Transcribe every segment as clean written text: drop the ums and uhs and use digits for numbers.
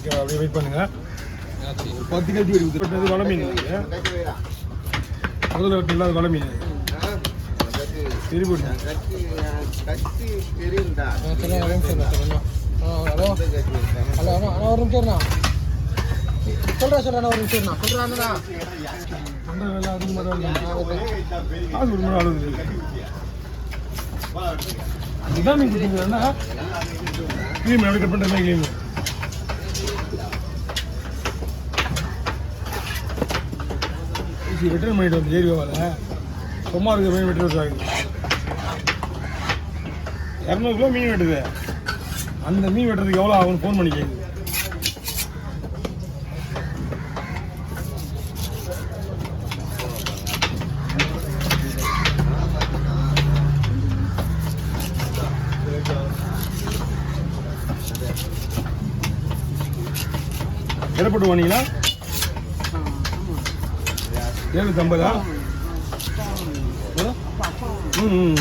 அப்படியே வெயிட் பண்ணுங்க. 10 கட்டி எடுத்து வலை மீன் முதல்ல வெட்டி இல்லாத வலை மீன் சரி போட்டு ஹலோ ஹலோ அண்ணா ஒரு நிமிஷம்ண்ணா சொல்கிறேன் ஒரு நிமிஷம்ண்ணா சொல்கிறாண்ணா அந்த வேலை அதுக்கு மட்டும் காசு ஒரு மணி அழுகுது இதுதான் மீன் கொடுத்துருந்தா கிளீம் எப்படி கட் பண்ணுறேன் கிளீம் ரிட்டர்ன் பண்ணிட்டு வந்து ஏரியாவில் சும்மா இருக்கிற மீன் வெட்டி வருஷம் 200 கிலோ மீன் வெட்டுது. அந்த மீன் வெட்டுறதுக்கு எவ்வளோ ஆகும்னு ஃபோன் பண்ணி கேட்குது. எடப்பட்டு போனீங்களா 750. ம்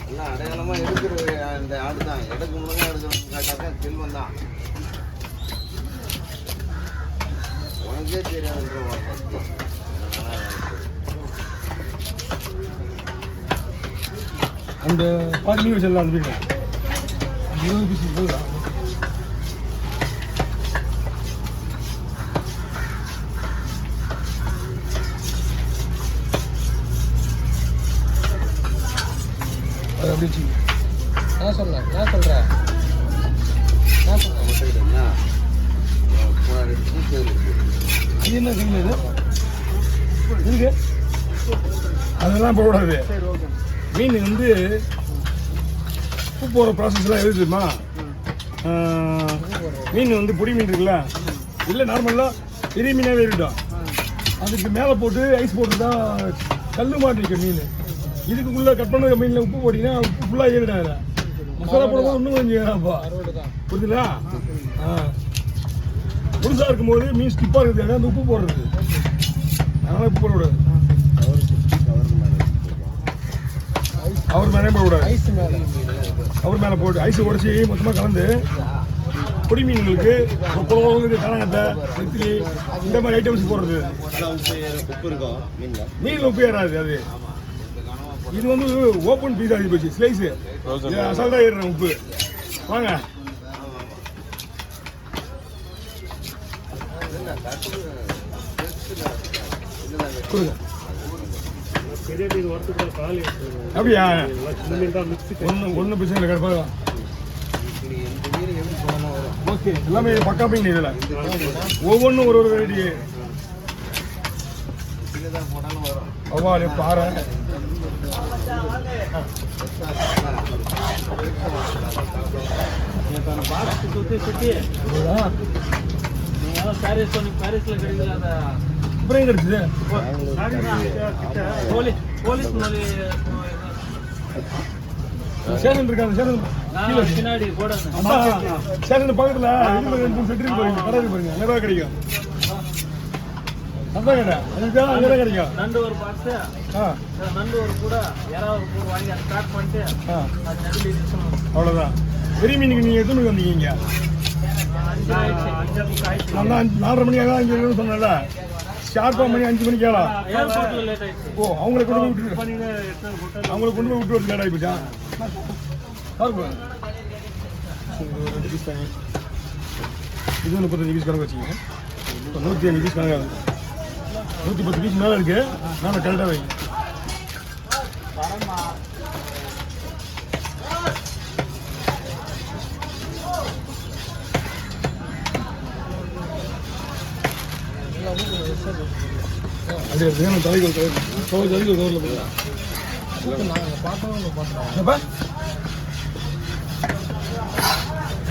எல்லாம் அடையாளமாக எடுக்கிறது அந்த ஆடு தான். எடுக்க முன்னாடி எடுக்கணும்னு கேட்டாக்கா செல்வம் தான். உனக்கே தெரியாதுன்ற அந்த பாதி மீன் வச்சிடலாம். அந்த மீன் 20 பீஸ் போகுதா? அது அப்படி வச்சுங்க. நான் சொல்கிறேன் அது என்ன சிங்கிள் இது இருக்கு அதெல்லாம் போடக்கூடாது. மீன் வந்து உப்பு போகிற ப்ராசஸ்லாம் எது தெரியுமா? மீன் வந்து பொடி மீன் இருக்குல்ல, இல்லை நார்மலாக பெரிய மீனாகவே இருக்கட்டும், அதுக்கு மேலே போட்டு ஐஸ் போட்டு தான் கல் மாட்டிருக்க மீன். இதுக்குள்ளே கட் பண்ண மீனில் உப்பு போட்டிங்கன்னா உப்பு ஃபுல்லாக ஏறிடாது. மசாலா போடும்போது இன்னும் கொஞ்சம் ஏறாப்பா, புரியுதுங்களா? புதுசாக இருக்கும்போது மீன் ஸ்டிப்பாக இருக்குது, அந்த உப்பு போடுறது, அதனால் உப்பு போடக்கூடாது. அவர் மேலே போடக்கூடாது. ஐஸ் மேலே அவர் மேலே போட்டு ஐஸ் உடச்சி மொத்தமாக கலந்து பொடி மீன்களுக்கு குழந்தைங்களுக்கு காலங்கத்தை நெத்திலி இந்த மாதிரி ஐட்டம்ஸ் போடுறது. மீனில் உப்பு ஏறாது. அது இது வந்து ஓப்பன் பீஸ் ஆகி போச்சு, ஸ்லைஸு அசால்ட்டாக ஏறுறேன் உப்பு. வாங்க கொடுங்க. அப்படியா? ஒன்றும் பிரச்சனை இல்லை, கிடப்பா. ஓகே, எல்லாமே பக்கா மீன் இதில் ஒவ்வொன்றும் ஒரு வெரைட்டி. அவ்வாறு பாறை அப்புறம் கிடைச்சது சேனல் இருக்காங்க. சேனல் பக்கத்துல கடை பாருங்க, நிறைய கிடைக்கும். அதான் கடை அதுதான் அங்கே கிடைக்கும். நண்டு ஒரு பாக்ஸ், நண்டு ஒரு கூட யாராவது கூட வாங்கி அதை பேக் பண்ணிட்டு அவ்வளோதான். பெரிய மீனுக்கு நீங்கள் எத்தனை மணிக்கு வந்தீங்க? நான் தான் 4:30 மணியாக தான் இங்கே சொன்னேன்ல. ஷார்ப்பாக மணி 5 மணிக்கு ஏழா. ஓ, அவங்களை கொண்டு போய் விட்டு வரது லேட் ஆகிப்போச்சா? இது 35 பீஸ் கணக்கு வச்சுங்க. 105 பீஸ் கணக்காகுது. 110 பீஸ் மேலே இருக்கு. நான் கரெக்டாக வைங்க. அப்படியே வேணும் தலைக்கு ஒரு தலைக்கு ஒரு கவரில் போடுறேன். நாங்கள் பார்த்தோம்.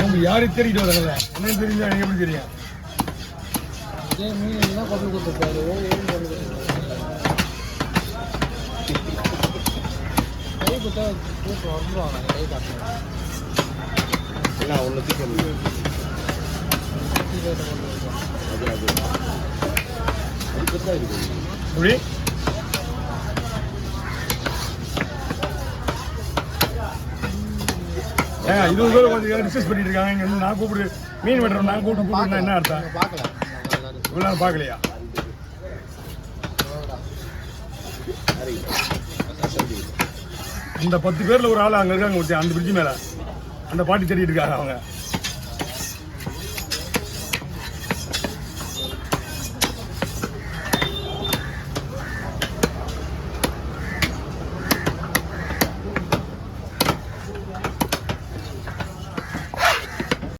அவங்க யாரையும் தேடிட்டு வராங்கல்ல, என்னன்னு தெரிஞ்சா எனக்கு எப்படி தெரியும்? இதே மீன் தான் கொண்டு கொடுத்துருக்காரு. கை கொடுத்தா கூட்டு வந்துடுவாங்க. கை காட்டுறேன். என்ன ஒன்று தூக்க முடியும் அது அது அது பெருசாக இருக்குது எப்படி இது கொஞ்சம் டிஸ்கஸ் பண்ணிட்டு இருக்காங்க இங்க வந்து நான் கூப்பிடு மீன் வெட்டுறோம் நான் கூப்பிட்டு என்ன அர்த்தம் பார்க்கல இவ்வளோ நேரம் பார்க்கலையா இந்த 10 பேர்ல ஒரு ஆள் அங்க இருக்காங்க ஒருத்தன் அந்த பிரிட்ஜ் மேல அந்த பாட்டி தேடிட்டு இருக்காங்க அவங்க